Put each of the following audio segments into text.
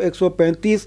135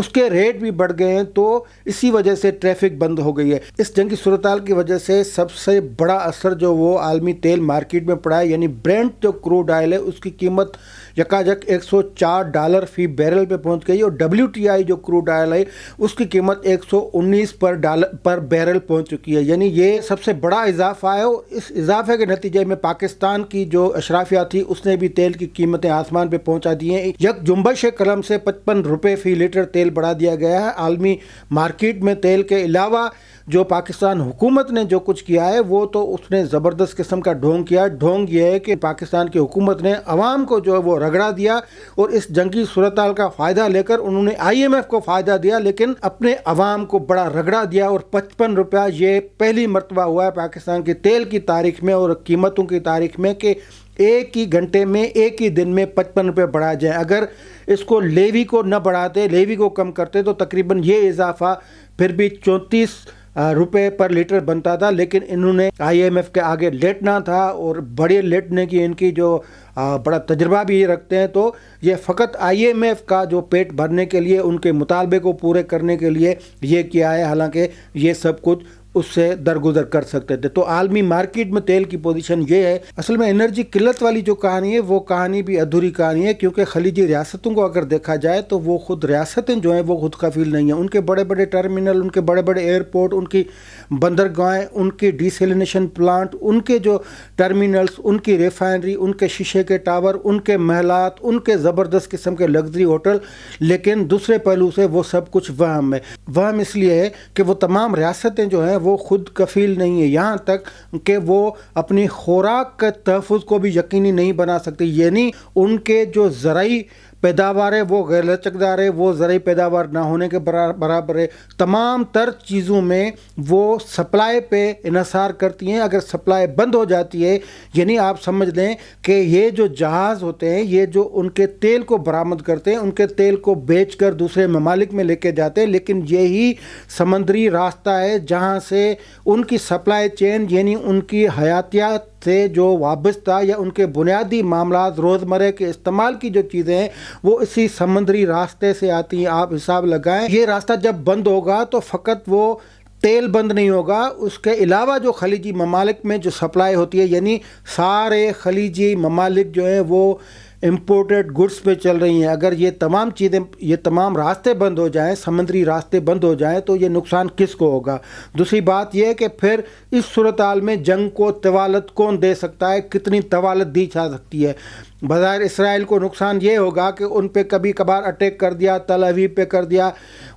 اس کے ریٹ بھی بڑھ گئے ہیں، تو اسی وجہ سے ٹریفک بند ہو گئی ہے۔ اس جنگی صورتحال کی وجہ سے سب سے بڑا اثر جو وہ عالمی تیل مارکیٹ میں پڑا ہے، یعنی برینٹ جو کروڈ آئل ہے اس کی قیمت یکاجک $104 فی بیرل پہ پہنچ گئی، اور WTI جو کروڈ آئل ہے اس کی قیمت $119 پر بیرل پہنچ چکی ہے۔ یعنی یہ سب سے بڑا اضافہ ہے، اور اس اضافے کے نتیجے میں پاکستان کی جو اشرافیہ تھی اس نے بھی تیل کی قیمتیں آسمان پہ پہنچا دی ہیں۔ یک جنبش قلم سے $55 فی لیٹر تیل بڑھا دیا گیا ہے۔ عالمی مارکیٹ میں تیل کے علاوہ جو پاکستان حکومت نے جو کچھ کیا ہے وہ تو اس نے زبردست قسم کا ڈھونگ کیا۔ ڈھونگ یہ ہے کہ پاکستان کی حکومت نے عوام کو جو ہے وہ رگڑا دیا، اور اس جنگی صورتحال کا فائدہ لے کر انہوں نے IMF کو فائدہ دیا، لیکن اپنے عوام کو بڑا رگڑا دیا۔ اور $55 یہ پہلی مرتبہ ہوا ہے پاکستان کی تیل کی تاریخ میں اور قیمتوں کی تاریخ میں کہ ایک ہی گھنٹے میں، ایک ہی دن میں $55 بڑھا جائے۔ اگر اس کو لیوی کو نہ بڑھاتے، لیوی کو کم کرتے، تو تقریباً یہ اضافہ پھر بھی $34 پر لیٹر بنتا تھا، لیکن انہوں نے IMF کے آگے لیٹنا تھا، اور بڑے لیٹنے کی ان کی جو بڑا تجربہ بھی رکھتے ہیں، تو یہ فقط IMF کا جو پیٹ بھرنے کے لیے، ان کے مطالبے کو پورے کرنے کے لیے یہ کیا ہے، حالانکہ یہ سب کچھ اس سے درگزر کر سکتے تھے۔ تو عالمی مارکیٹ میں تیل کی پوزیشن یہ ہے۔ اصل میں انرجی قلت والی جو کہانی ہے وہ کہانی بھی ادھوری کہانی ہے، کیونکہ خلیجی ریاستوں کو اگر دیکھا جائے تو وہ خود ریاستیں جو ہیں وہ خود کفیل نہیں ہیں۔ ان کے بڑے بڑے ٹرمینل، ان کے بڑے بڑے ایئرپورٹ، ان کی بندرگاہیں، ان کی ڈیسیلینیشن پلانٹ، ان کے جو ٹرمینلز، ان کی ریفائنری، ان کے شیشے کے ٹاور، ان کے محلات، ان کے زبردست قسم کے لگژری ہوٹل، لیکن دوسرے پہلو سے وہ سب کچھ وہم ہے۔ وہم اس لیے ہے کہ وہ تمام ریاستیں جو ہیں وہ خود کفیل نہیں ہے، یہاں تک کہ وہ اپنی خوراک کے تحفظ کو بھی یقینی نہیں بنا سکتی۔ یعنی ان کے جو زرعی پیداوار ہے وہ غیر لچکدار ہے، وہ زرعی پیداوار نہ ہونے کے برابر ہے۔ تمام تر چیزوں میں وہ سپلائی پہ انحصار کرتی ہیں۔ اگر سپلائی بند ہو جاتی ہے، یعنی آپ سمجھ لیں کہ یہ جو جہاز ہوتے ہیں، یہ جو ان کے تیل کو برآمد کرتے ہیں، ان کے تیل کو بیچ کر دوسرے ممالک میں لے کے جاتے ہیں، لیکن یہی سمندری راستہ ہے جہاں سے ان کی سپلائی چین، یعنی ان کی حیاتیات سے جو وابستہ یا ان کے بنیادی معاملات، روزمرہ کے استعمال کی جو چیزیں ہیں، وہ اسی سمندری راستے سے آتی ہیں۔ آپ حساب لگائیں، یہ راستہ جب بند ہوگا تو فقط وہ تیل بند نہیں ہوگا، اس کے علاوہ جو خلیجی ممالک میں جو سپلائی ہوتی ہے، یعنی سارے خلیجی ممالک جو ہیں وہ امپورٹڈ گڈس پہ چل رہی ہیں۔ اگر یہ تمام چیزیں، یہ تمام راستے بند ہو جائیں، سمندری راستے بند ہو جائیں، تو یہ نقصان کس کو ہوگا؟ دوسری بات یہ ہے کہ پھر اس صورتحال میں جنگ کو طوالت کون دے سکتا ہے، کتنی طوالت دی جا سکتی ہے؟ بظاہر اسرائیل کو نقصان یہ ہوگا کہ ان پہ کبھی کبھار اٹیک کر دیا، تل اویو پہ کر دیا،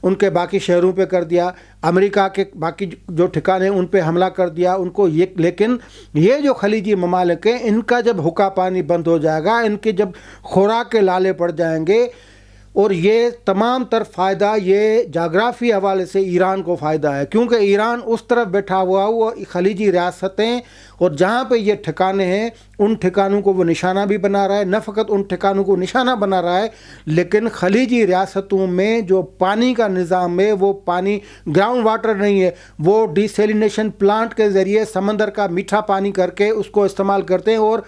ان کے باقی شہروں پہ کر دیا، امریکہ کے باقی جو ٹھکانے ان پہ حملہ کر دیا ان کو یہ۔ لیکن یہ جو خلیجی ممالک ہیں، ان کا جب حقہ پانی بند ہو جائے گا، ان کے جب خوراک کے لالے پڑ جائیں گے، اور یہ تمام تر فائدہ یہ جغرافی حوالے سے ایران کو فائدہ ہے، کیونکہ ایران اس طرف بیٹھا ہوا وہ خلیجی ریاستیں، اور جہاں پہ یہ ٹھکانے ہیں ان ٹھکانوں کو وہ نشانہ بھی بنا رہا ہے۔ نہ فقط ان ٹھکانوں کو نشانہ بنا رہا ہے، لیکن خلیجی ریاستوں میں جو پانی کا نظام ہے وہ پانی گراؤنڈ واٹر نہیں ہے، وہ ڈیسیلینیشن پلانٹ کے ذریعے سمندر کا میٹھا پانی کر کے اس کو استعمال کرتے ہیں، اور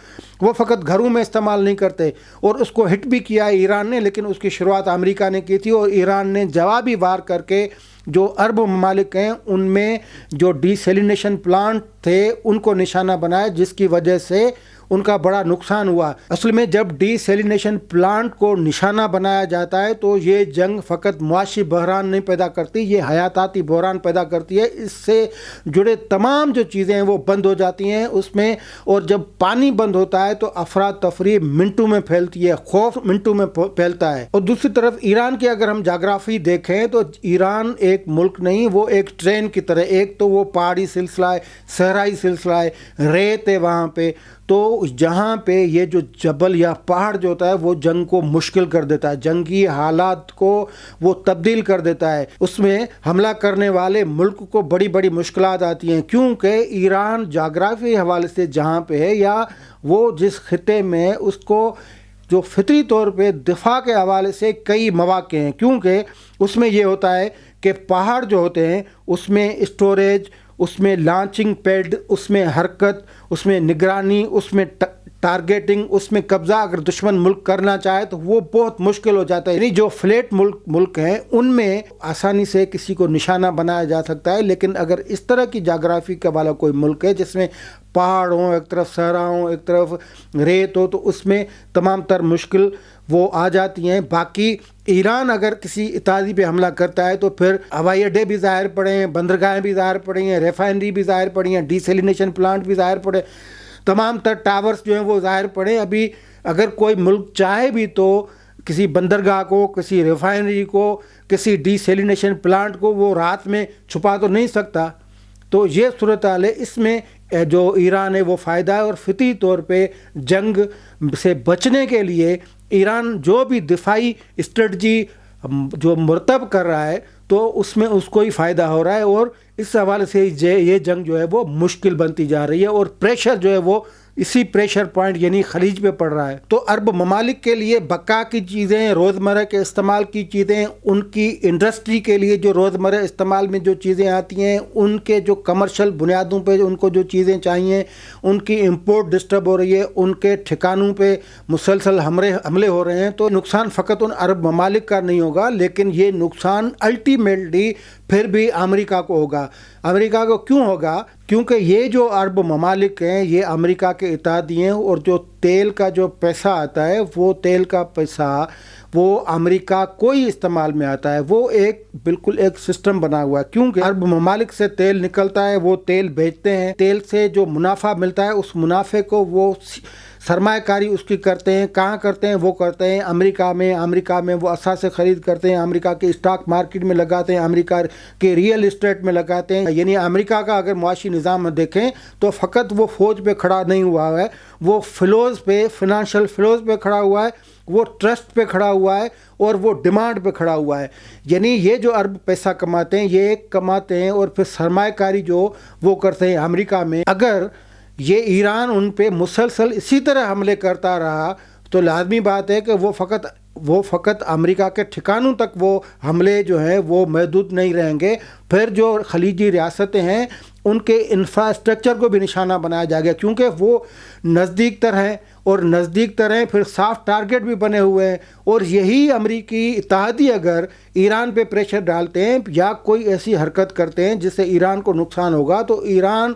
وہ فقط گھروں میں استعمال نہیں کرتے۔ اور اس کو ہٹ بھی کیا ہے ایران نے، لیکن اس کی شروعات امریکہ نے کی تھی، اور ایران نے جوابی وار کر کے جو عرب ممالک ہیں ان میں جو ڈیسیلینیشن پلانٹ تھے ان کو نشانہ بنایا، جس کی وجہ سے ان کا بڑا نقصان ہوا۔ اصل میں جب ڈی سیلینیشن پلانٹ کو نشانہ بنایا جاتا ہے تو یہ جنگ فقط معاشی بحران نہیں پیدا کرتی، یہ حیاتاتی بحران پیدا کرتی ہے۔ اس سے جڑے تمام جو چیزیں ہیں وہ بند ہو جاتی ہیں اس میں، اور جب پانی بند ہوتا ہے تو افراتفری منٹوں میں پھیلتی ہے، خوف منٹوں میں پھیلتا ہے۔ اور دوسری طرف ایران کی اگر ہم جغرافی دیکھیں تو ایران ایک ملک نہیں، وہ ایک ٹرین کی طرح، ایک تو وہ پہاڑی سلسلہ ہے، صحرائی سلسلہ ہے، ریت ہے وہاں پہ، تو جہاں پہ یہ جو جبل یا پہاڑ جو ہوتا ہے وہ جنگ کو مشکل کر دیتا ہے، جنگی حالات کو وہ تبدیل کر دیتا ہے، اس میں حملہ کرنے والے ملک کو بڑی بڑی مشکلات آتی ہیں، کیونکہ ایران جغرافی حوالے سے جہاں پہ ہے یا وہ جس خطے میں، اس کو جو فطری طور پہ دفاع کے حوالے سے کئی مواقع ہیں، کیونکہ اس میں یہ ہوتا ہے کہ پہاڑ جو ہوتے ہیں اس میں اسٹوریج، اس میں لانچنگ پیڈ، اس میں حرکت، اس میں نگرانی، اس میں ٹارگیٹنگ، اس میں قبضہ اگر دشمن ملک کرنا چاہے تو وہ بہت مشکل ہو جاتا ہے. یعنی جو فلیٹ ملک ہیں ان میں آسانی سے کسی کو نشانہ بنایا جا سکتا ہے، لیکن اگر اس طرح کی جغرافی کا والا کوئی ملک ہے جس میں پہاڑ ہوں، ایک طرف صحرا ہوں، ایک طرف ریت ہو، تو اس میں تمام تر مشکل وہ آ جاتی ہیں. باقی ایران اگر کسی اتحادی پہ حملہ کرتا ہے تو پھر ہوائی اڈے بھی ظاہر پڑے ہیں، بندرگاہیں بھی ظاہر پڑی ہیں، ریفائنری بھی ظاہر پڑی ہیں، ڈیسیلینیشن پلانٹ بھی ظاہر پڑے، تمام تر ٹاورز جو ہیں وہ ظاہر پڑے. ابھی اگر کوئی ملک چاہے بھی تو کسی بندرگاہ کو، کسی ریفائنری کو، کسی ڈیسیلینیشن پلانٹ کو وہ رات میں چھپا تو نہیں سکتا. تو یہ صورتحال ہے. اس میں جو ایران ہے وہ فائدہ ہے، اور فطری طور پہ جنگ سے بچنے کے لیے ایران جو بھی دفاعی اسٹریٹجی جو مرتب کر رہا ہے تو اس میں اس کو ہی فائدہ ہو رہا ہے، اور اس حوالے سے یہ جنگ جو ہے وہ مشکل بنتی جا رہی ہے، اور پریشر جو ہے وہ اسی پریشر پوائنٹ یعنی خلیج پہ پڑ رہا ہے. تو عرب ممالک کے لیے بقا کی چیزیں، روزمرہ کے استعمال کی چیزیں، ان کی انڈسٹری کے لیے جو روزمرہ استعمال میں جو چیزیں آتی ہیں، ان کے جو کمرشل بنیادوں پہ ان کو جو چیزیں چاہیے، ان کی امپورٹ ڈسٹرب ہو رہی ہے، ان کے ٹھکانوں پہ مسلسل حملے ہو رہے ہیں. تو نقصان فقط ان عرب ممالک کا نہیں ہوگا، لیکن یہ نقصان الٹیمیٹلی پھر بھی امریکہ کو ہوگا. امریکہ کو کیوں ہوگا؟ کیونکہ یہ جو عرب ممالک ہیں یہ امریکہ کے اتحادی ہیں، اور جو تیل کا جو پیسہ آتا ہے وہ تیل کا پیسہ وہ امریکہ کو ہی استعمال میں آتا ہے. وہ بالکل ایک سسٹم بنا ہوا ہے، کیونکہ عرب ممالک سے تیل نکلتا ہے، وہ تیل بیچتے ہیں، تیل سے جو منافع ملتا ہے اس منافع کو وہ سرمایہ کاری اس کی کرتے ہیں. کہاں کرتے ہیں؟ وہ کرتے ہیں امریکہ میں وہ اثاثے خرید کرتے ہیں، امریکہ کے اسٹاک مارکیٹ میں لگاتے ہیں، امریکہ کے ریئل اسٹیٹ میں لگاتے ہیں. یعنی امریکہ کا اگر معاشی نظام دیکھیں تو فقط وہ فوج پہ کھڑا نہیں ہوا ہے، وہ فلوز پہ، فنانشل فلوز پہ کھڑا ہوا ہے، وہ ٹرسٹ پہ کھڑا ہوا ہے، اور وہ ڈیمانڈ پہ کھڑا ہوا ہے. یعنی یہ جو عرب پیسہ کماتے ہیں یہ کماتے ہیں، اور پھر سرمایہ کاری جو وہ کرتے ہیں امریکہ میں. اگر یہ ایران ان پہ مسلسل اسی طرح حملے کرتا رہا تو لازمی بات ہے کہ وہ فقط امریکہ کے ٹھکانوں تک وہ حملے جو ہیں وہ محدود نہیں رہیں گے. پھر جو خلیجی ریاستیں ہیں ان کے انفراسٹرکچر کو بھی نشانہ بنایا جائے گا، کیونکہ وہ نزدیک تر ہیں، اور نزدیک تر ہیں پھر سافٹ ٹارگٹ بھی بنے ہوئے ہیں. اور یہی امریکی اتحادی اگر ایران پہ پریشر ڈالتے ہیں یا کوئی ایسی حرکت کرتے ہیں جس سے ایران کو نقصان ہوگا، تو ایران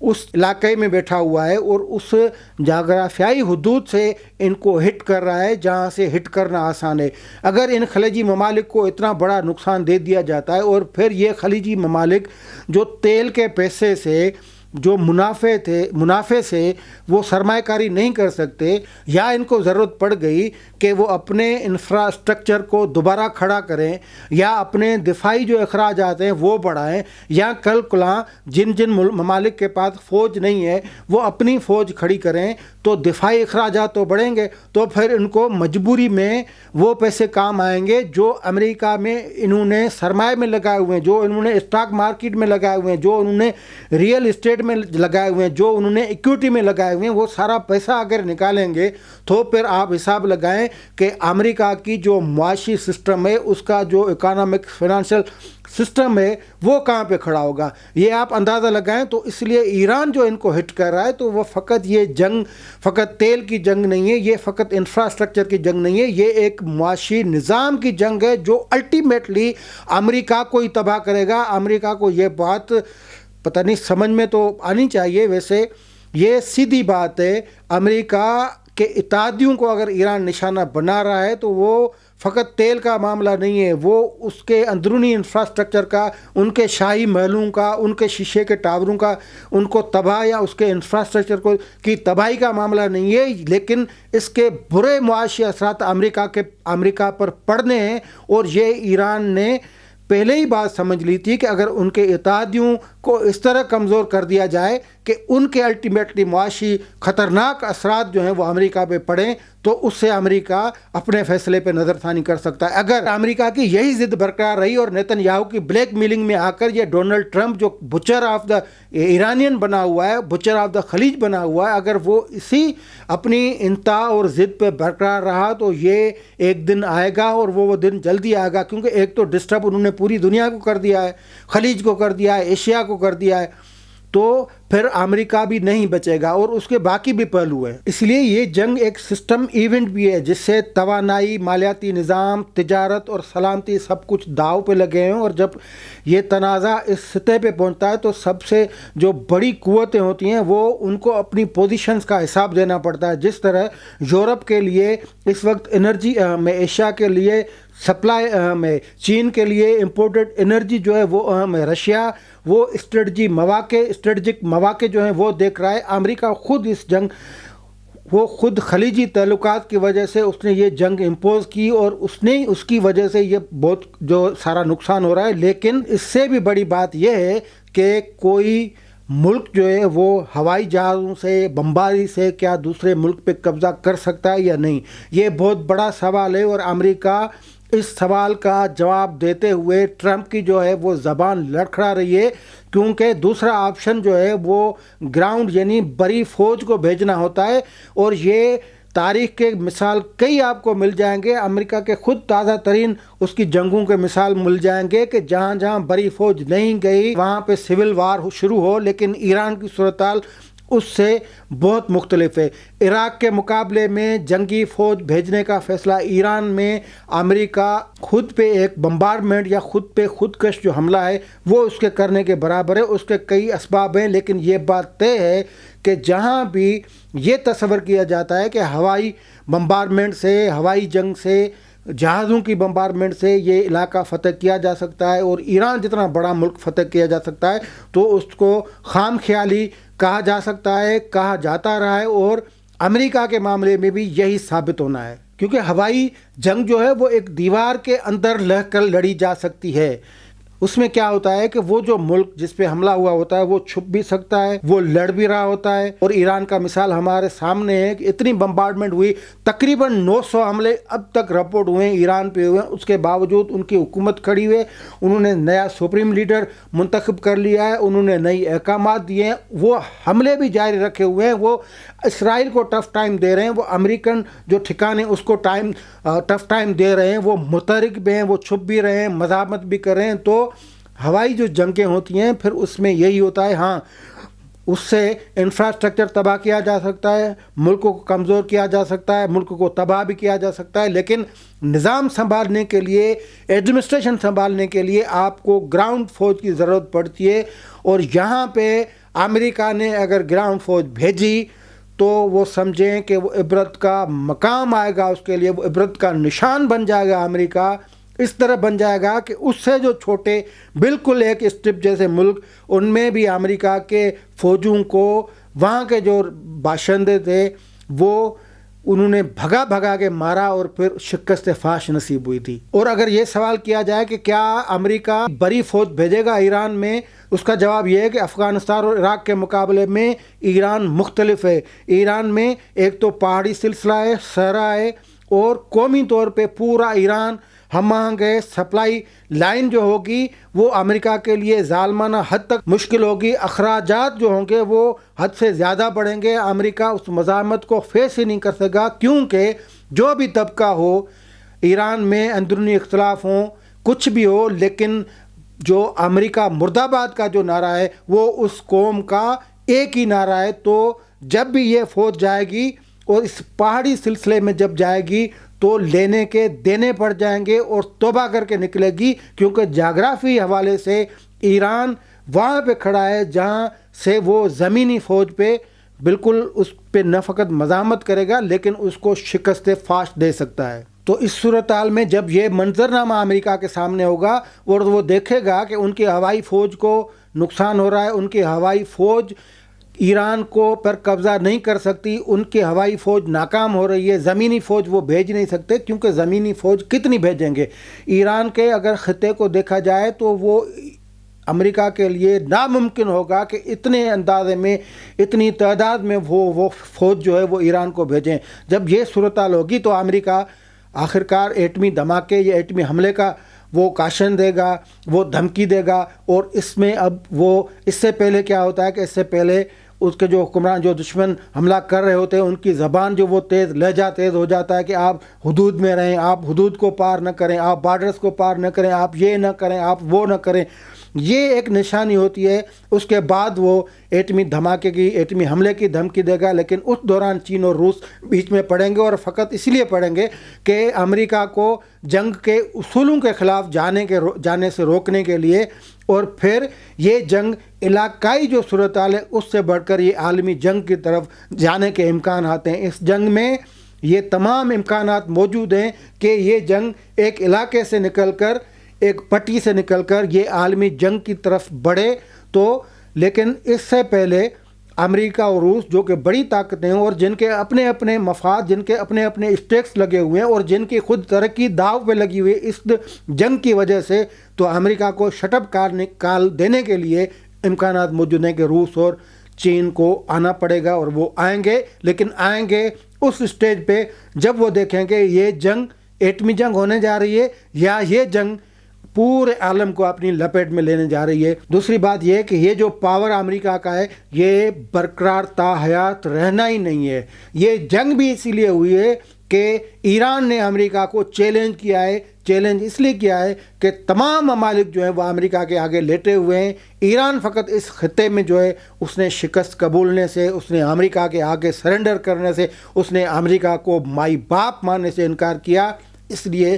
اس علاقے میں بیٹھا ہوا ہے اور اس جغرافیائی حدود سے ان کو ہٹ کر رہا ہے جہاں سے ہٹ کرنا آسان ہے. اگر ان خلیجی ممالک کو اتنا بڑا نقصان دے دیا جاتا ہے، اور پھر یہ خلیجی ممالک جو تیل کے پیسے سے جو منافع سے وہ سرمایہ کاری نہیں کر سکتے، یا ان کو ضرورت پڑ گئی کہ وہ اپنے انفراسٹرکچر کو دوبارہ کھڑا کریں، یا اپنے دفاعی جو اخراجات ہیں وہ بڑھائیں، یا کل کلاں جن ممالک کے پاس فوج نہیں ہے وہ اپنی فوج کھڑی کریں، تو دفاعی اخراجات تو بڑھیں گے. تو پھر ان کو مجبوری میں وہ پیسے کام آئیں گے جو امریکہ میں انہوں نے سرمایہ میں لگائے ہوئے ہیں، جو انہوں نے اسٹاک مارکیٹ میں لگائے ہوئے ہیں، جو انہوں نے ریئل اسٹیٹ میں لگائے ہوئے ہیں، جو انہوں نے ایکوٹی میں لگائے ہوئے ہیں. وہ سارا پیسہ اگر نکالیں گے تو پھر آپ حساب لگائیں کہ امریکہ کی جو معاشی سسٹم ہے، اس کا جو اکانومک فائنانشل سسٹم ہے وہ کہاں پہ کھڑا ہوگا، یہ آپ اندازہ لگائیں. تو اس لیے ایران جو ان کو ہٹ کر رہا ہے تو وہ فقط یہ جنگ فقط تیل کی جنگ نہیں ہے، یہ فقط انفراسٹرکچر کی جنگ نہیں ہے، یہ ایک معاشی نظام کی جنگ ہے جو الٹیمیٹلی امریکہ کو ہی تباہ کرے گا. امریکہ کو یہ بات پتہ نہیں سمجھ میں تو آنی چاہیے، ویسے یہ سیدھی بات ہے. امریکہ کے اتحادیوں کو اگر ایران نشانہ بنا رہا ہے تو وہ فقط تیل کا معاملہ نہیں ہے، وہ اس کے اندرونی انفراسٹرکچر کا، ان کے شاہی محلوں کا، ان کے شیشے کے ٹاوروں کا ان کو تباہ یا اس کے انفراسٹرکچر کو کی تباہی کا معاملہ نہیں ہے، لیکن اس کے برے معاشی اثرات امریکہ پر پڑنے ہیں. اور یہ ایران نے پہلے ہی بات سمجھ لی تھی کہ اگر ان کے اتحادیوں کو اس طرح کمزور کر دیا جائے کہ ان کے الٹیمیٹلی معاشی خطرناک اثرات جو ہیں وہ امریکہ پہ پڑیں، تو اس سے امریکہ اپنے فیصلے پہ نظر ثانی کر سکتا ہے. اگر امریکہ کی یہی ضد برقرار رہی اور نیتن یاہو کی بلیک میلنگ میں آ کر یہ ڈونلڈ ٹرمپ جو بچر آف دا ایرانین بنا ہوا ہے، بچر آف دا خلیج بنا ہوا ہے، اگر وہ اسی اپنی انتہا اور ضد پہ برقرار رہا تو یہ ایک دن آئے گا، اور وہ دن جلدی آئے گا. کیونکہ ایک تو ڈسٹرب انہوں نے پوری دنیا کو کر دیا ہے، خلیج کو کر دیا ہے، ایشیا کو کر دیا ہے. تو پھر امریکہ بھی نہیں بچے گا، اور اس کے باقی بھی پہلو ہیں۔ اس لیے یہ جنگ ایک سسٹم ایونٹ بھی ہے جس سے توانائی، مالیاتی نظام، تجارت اور سلامتی سب کچھ داؤ پہ لگے ہیں، اور جب یہ تنازع اس سطح پہ پہنچتا ہے تو سب سے جو بڑی قوتیں ہوتی ہیں وہ ان کو اپنی پوزیشنز کا حساب دینا پڑتا ہے۔ جس طرح یورپ کے لیے اس وقت انرجی اہم ہے، ایشیا کے لیے سپلائی اہم ہے، چین کے لیے امپورٹڈ انرجی جو ہے وہ اہم ہے، رشیا وہ اسٹریٹجک مواقع جو ہیں وہ دیکھ رہا ہے۔ امریکہ خود اس جنگ، وہ خود خلیجی تعلقات کی وجہ سے اس نے یہ جنگ امپوز کی، اور اس کی وجہ سے یہ بہت جو سارا نقصان ہو رہا ہے۔ لیکن اس سے بھی بڑی بات یہ ہے کہ کوئی ملک جو ہے وہ ہوائی جہازوں سے، بمباری سے کیا دوسرے ملک پہ قبضہ کر سکتا ہے یا نہیں، یہ بہت بڑا سوال ہے۔ اور امریکہ اس سوال کا جواب دیتے ہوئے ٹرمپ کی جو ہے وہ زبان لڑکھڑا رہی ہے، کیونکہ دوسرا آپشن جو ہے وہ گراؤنڈ یعنی بڑی فوج کو بھیجنا ہوتا ہے، اور یہ تاریخ کے مثال کئی آپ کو مل جائیں گے، امریکہ کے خود تازہ ترین اس کی جنگوں کے مثال مل جائیں گے کہ جہاں جہاں بڑی فوج نہیں گئی وہاں پہ سول وار شروع ہو۔ لیکن ایران کی صورتحال اس سے بہت مختلف ہے۔ عراق کے مقابلے میں جنگی فوج بھیجنے کا فیصلہ ایران میں امریکہ خود پہ ایک بمبارڈمنٹ یا خود پہ خودکش جو حملہ ہے وہ اس کے کرنے کے برابر ہے۔ اس کے کئی اسباب ہیں، لیکن یہ بات طے ہے کہ جہاں بھی یہ تصور کیا جاتا ہے کہ ہوائی بمبارڈمنٹ سے، ہوائی جنگ سے، جہازوں کی بمبارڈمنٹ سے یہ علاقہ فتح کیا جا سکتا ہے، اور ایران جتنا بڑا ملک فتح کیا جا سکتا ہے، تو اس کو خام خیالی کہا جا سکتا ہے، کہا جاتا رہا ہے، اور امریکہ کے معاملے میں بھی یہی ثابت ہونا ہے، کیونکہ ہوائی جنگ جو ہے وہ ایک دیوار کے اندر رہ کر لڑی جا سکتی ہے۔ اس میں کیا ہوتا ہے کہ وہ جو ملک جس پہ حملہ ہوا ہوتا ہے وہ چھپ بھی سکتا ہے، وہ لڑ بھی رہا ہوتا ہے، اور ایران کا مثال ہمارے سامنے ہے کہ اتنی بمبارڈمنٹ ہوئی، تقریباً 900 حملے اب تک رپورٹ ہوئے ہیں ایران پہ ہوئے ہیں، اس کے باوجود ان کی حکومت کھڑی ہوئے، انہوں نے نیا سپریم لیڈر منتخب کر لیا ہے، انہوں نے نئی احکامات دیے ہیں، وہ حملے بھی جاری رکھے ہوئے ہیں، وہ اسرائیل کو ٹف ٹائم دے رہے ہیں، وہ امریکن جو ٹھکانے اس کو ٹف ٹائم دے رہے ہیں، وہ متحرک بھی ہیں، وہ چھپ بھی رہے ہیں، مزاحمت بھی کر رہے ہیں۔ تو ہوائی جو جنگیں ہوتی ہیں پھر اس میں یہی ہوتا ہے، ہاں اس سے انفراسٹرکچر تباہ کیا جا سکتا ہے، ملک کو کمزور کیا جا سکتا ہے، ملک کو تباہ بھی کیا جا سکتا ہے، لیکن نظام سنبھالنے کے لیے، ایڈمنسٹریشن سنبھالنے کے لیے آپ کو گراؤنڈ فوج کی ضرورت پڑتی ہے، اور یہاں پہ امریکہ نے اگر گراؤنڈ فوج بھیجی تو وہ سمجھیں کہ وہ عبرت کا مقام آئے گا، اس کے لیے وہ عبرت کا نشان بن جائے گا۔ امریکہ اس طرح بن جائے گا کہ اس سے جو چھوٹے بالکل ایک اسٹپ جیسے ملک، ان میں بھی امریکہ کے فوجوں کو وہاں کے جو باشندے تھے وہ انہوں نے بھگا کے مارا، اور پھر شکست فاش نصیب ہوئی تھی۔ اور اگر یہ سوال کیا جائے کہ کیا امریکہ بڑی فوج بھیجے گا ایران میں، اس کا جواب یہ ہے کہ افغانستان اور عراق کے مقابلے میں ایران مختلف ہے۔ ایران میں ایک تو پہاڑی سلسلہ ہے، صحرا ہے، اور قومی طور پہ پورا ایران ہم آہنگ ہے۔ سپلائی لائن جو ہوگی وہ امریکہ کے لیے ظالمانہ حد تک مشکل ہوگی، اخراجات جو ہوں گے وہ حد سے زیادہ بڑھیں گے، امریکہ اس مزاحمت کو فیس ہی نہیں کر سکے گا، کیونکہ جو بھی طبقہ ہو ایران میں، اندرونی اختلاف ہوں، کچھ بھی ہو، لیکن جو امریکہ مرد آباد کا جو نعرہ ہے وہ اس قوم کا ایک ہی نعرہ ہے۔ تو جب بھی یہ فوج جائے گی اور اس پہاڑی سلسلے میں جب جائے گی تو لینے کے دینے پڑ جائیں گے، اور توبہ کر کے نکلے گی، کیونکہ جغرافی حوالے سے ایران وہاں پہ کھڑا ہے جہاں سے وہ زمینی فوج پہ بالکل اس پہ نہ فقط مزاحمت کرے گا لیکن اس کو شکست فاش دے سکتا ہے۔ تو اس صورتحال میں جب یہ منظرنامہ امریکہ کے سامنے ہوگا اور وہ دیکھے گا کہ ان کی ہوائی فوج کو نقصان ہو رہا ہے، ان کی ہوائی فوج ایران کو پر قبضہ نہیں کر سکتی، ان کی ہوائی فوج ناکام ہو رہی ہے، زمینی فوج وہ بھیج نہیں سکتے، کیونکہ زمینی فوج کتنی بھیجیں گے؟ ایران کے اگر خطے کو دیکھا جائے تو وہ امریکہ کے لیے ناممکن ہوگا کہ اتنے اندازے میں، اتنی تعداد میں وہ فوج جو ہے وہ ایران کو بھیجیں۔ جب یہ صورتحال ہوگی تو امریکہ آخرکار ایٹمی دھماکے یا ایٹمی حملے کا وہ کاشن دے گا، وہ دھمکی دے گا، اور اس میں اب وہ اس سے پہلے کیا ہوتا ہے کہ اس سے پہلے اس کے جو حکمران، جو دشمن حملہ کر رہے ہوتے ہیں، ان کی زبان جو وہ تیز، لہجہ تیز ہو جاتا ہے کہ آپ حدود میں رہیں، آپ حدود کو پار نہ کریں، آپ بارڈرز کو پار نہ کریں، آپ یہ نہ کریں، آپ وہ نہ کریں۔ یہ ایک نشانی ہوتی ہے. اس کے بعد وہ ایٹمی دھماکے کی ایٹمی حملے کی دھمکی دے گا، لیکن اس دوران چین اور روس بیچ میں پڑیں گے، اور فقط اس لیے پڑیں گے کہ امریکہ کو جنگ کے اصولوں کے خلاف جانے سے روکنے کے لیے. اور پھر یہ جنگ علاقائی جو صورتحال ہے اس سے بڑھ کر یہ عالمی جنگ کی طرف جانے کے امکانات ہیں. اس جنگ میں یہ تمام امکانات موجود ہیں کہ یہ جنگ ایک علاقے سے نکل کر، ایک پٹی سے نکل کر یہ عالمی جنگ کی طرف بڑھے. تو لیکن اس سے پہلے امریکہ اور روس جو کہ بڑی طاقتیں ہیں اور جن کے اپنے اپنے مفاد، جن کے اپنے اپنے اسٹیکس لگے ہوئے ہیں اور جن کی خود ترقی داؤ پہ لگی ہوئی اس جنگ کی وجہ سے، تو امریکہ کو شٹ اپ کال دینے کے لیے امکانات موجود ہیں کہ روس اور چین کو آنا پڑے گا. اور وہ آئیں گے، لیکن آئیں گے اس اسٹیج پہ جب وہ دیکھیں کہ یہ جنگ ایٹمی جنگ ہونے جا رہی ہے یا یہ جنگ پورے عالم کو اپنی لپیٹ میں لینے جا رہی ہے. دوسری بات یہ کہ یہ جو پاور امریکہ کا ہے یہ برقرار تا حیات رہنا ہی نہیں ہے. یہ جنگ بھی اسی لیے ہوئی ہے کہ ایران نے امریکہ کو چیلنج کیا ہے. چیلنج اس لیے کیا ہے کہ تمام ممالک جو ہیں وہ امریکہ کے آگے لیٹے ہوئے ہیں. ایران فقط اس خطے میں جو ہے اس نے شکست قبولنے سے، اس نے امریکہ کے آگے سرنڈر کرنے سے، اس نے امریکہ کو مائی باپ ماننے سے انکار کیا. اس لیے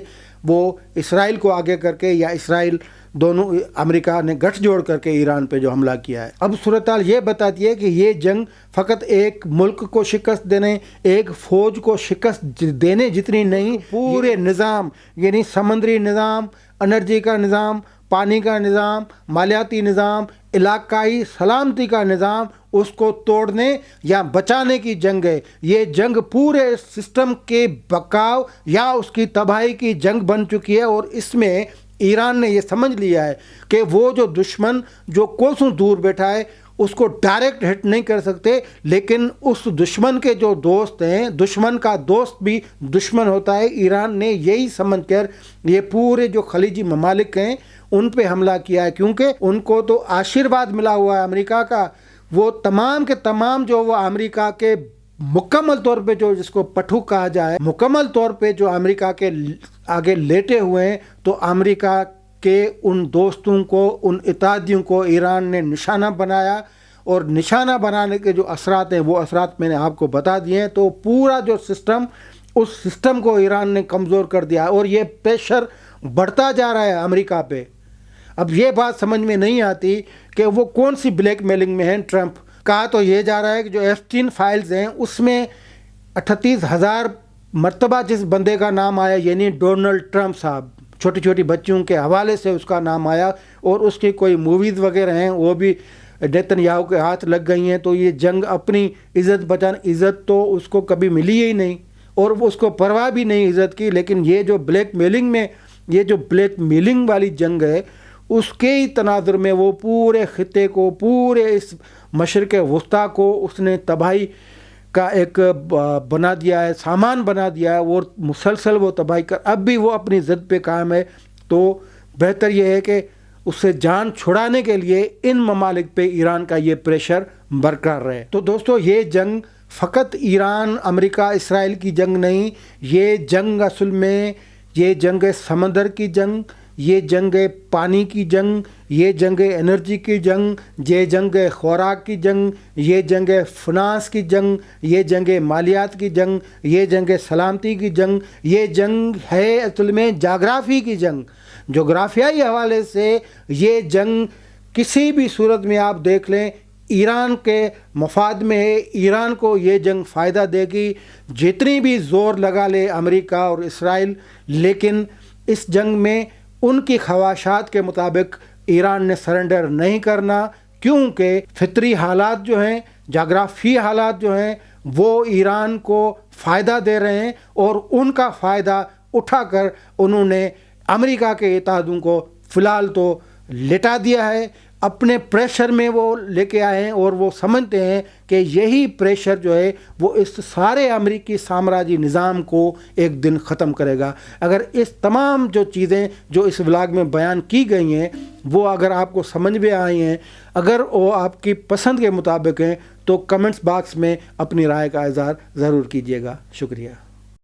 وہ اسرائیل کو آگے کر کے، یا اسرائیل دونوں امریکہ نے گٹھ جوڑ کر کے ایران پہ جو حملہ کیا ہے. اب صورتحال یہ بتاتی ہے کہ یہ جنگ فقط ایک ملک کو شکست دینے، ایک فوج کو شکست دینے جتنی نہیں، پورے نظام یعنی سمندری نظام، انرجی کا نظام، پانی کا نظام، مالیاتی نظام، علاقائی سلامتی کا نظام، اس کو توڑنے یا بچانے کی جنگ ہے. یہ جنگ پورے سسٹم کے بقاؤ یا اس کی تباہی کی جنگ بن چکی ہے. اور اس میں ایران نے یہ سمجھ لیا ہے کہ وہ جو دشمن جو کوسوں دور بیٹھا ہے اس کو ڈائریکٹ ہٹ نہیں کر سکتے، لیکن اس دشمن کے جو دوست ہیں، دشمن کا دوست بھی دشمن ہوتا ہے. ایران نے یہی سمجھ کر یہ پورے جو خلیجی ممالک ہیں ان پہ حملہ کیا ہے، کیونکہ ان کو تو آشیرواد ملا ہوا ہے امریکہ کا. وہ تمام کے تمام جو وہ امریکہ کے مکمل طور پہ جو جس کو پٹھو کہا جائے، مکمل طور پہ جو امریکہ کے آگے لیٹے ہوئے ہیں، تو امریکہ کے ان دوستوں کو، ان اتحادیوں کو ایران نے نشانہ بنایا. اور نشانہ بنانے کے جو اثرات ہیں وہ اثرات میں نے آپ کو بتا دیے ہیں. تو پورا جو سسٹم، اس سسٹم کو ایران نے کمزور کر دیا اور یہ پریشر بڑھتا جا رہا ہے امریکہ پہ. اب یہ بات سمجھ میں نہیں آتی کہ وہ کون سی بلیک میلنگ میں ہیں ٹرمپ. کہا تو یہ جا رہا ہے کہ جو ایفسٹین فائلز ہیں اس میں 38,000 مرتبہ جس بندے کا نام آیا یعنی ڈونلڈ ٹرمپ صاحب، چھوٹی چھوٹی بچیوں کے حوالے سے اس کا نام آیا، اور اس کی کوئی موویز وغیرہ ہیں وہ بھی نیتن یاہو کے ہاتھ لگ گئی ہیں. تو یہ جنگ اپنی عزت بچانے، عزت تو اس کو کبھی ملی ہی نہیں اور اس کو پرواہ بھی نہیں عزت کی. لیکن یہ جو بلیک میلنگ میں، یہ جو بلیک میلنگ والی جنگ ہے اس کے ہی تناظر میں وہ پورے خطے کو، پورے اس مشرق وسطیٰ کو اس نے تباہی کا ایک بنا دیا ہے، سامان بنا دیا ہے، اور مسلسل وہ تباہی کر اب بھی وہ اپنی ضد پہ قائم ہے. تو بہتر یہ ہے کہ اس سے جان چھڑانے کے لیے ان ممالک پہ ایران کا یہ پریشر برقرار رہے. تو دوستو یہ جنگ فقط ایران، امریکہ، اسرائیل کی جنگ نہیں، یہ جنگ اصل میں یہ جنگ سمندر کی جنگ، یہ جنگ پانی کی جنگ، یہ جنگ انرجی کی جنگ، یہ جنگ خوراک کی جنگ، یہ جنگ فنانس کی جنگ، یہ جنگ مالیات کی جنگ، یہ جنگ سلامتی کی جنگ، یہ جنگ ہے اصل میں جغرافی کی جنگ. جغرافیائی حوالے سے یہ جنگ کسی بھی صورت میں آپ دیکھ لیں ایران کے مفاد میں ہے. ایران کو یہ جنگ فائدہ دے گی جتنی بھی زور لگا لے امریکہ اور اسرائیل، لیکن اس جنگ میں ان کی خواہشات کے مطابق ایران نے سرنڈر نہیں کرنا، کیونکہ فطری حالات جو ہیں، جغرافی حالات جو ہیں وہ ایران کو فائدہ دے رہے ہیں، اور ان کا فائدہ اٹھا کر انہوں نے امریکہ کے اتحادوں کو فی الحال تو لٹا دیا ہے. اپنے پریشر میں وہ لے کے آئے ہیں اور وہ سمجھتے ہیں کہ یہی پریشر جو ہے وہ اس سارے امریکی سامراجی نظام کو ایک دن ختم کرے گا. اگر اس تمام جو چیزیں جو اس ولاگ میں بیان کی گئی ہیں وہ اگر آپ کو سمجھ میں آئی ہیں، اگر وہ آپ کی پسند کے مطابق ہیں، تو کمنٹس باکس میں اپنی رائے کا اظہار ضرور کیجیے گا. شکریہ.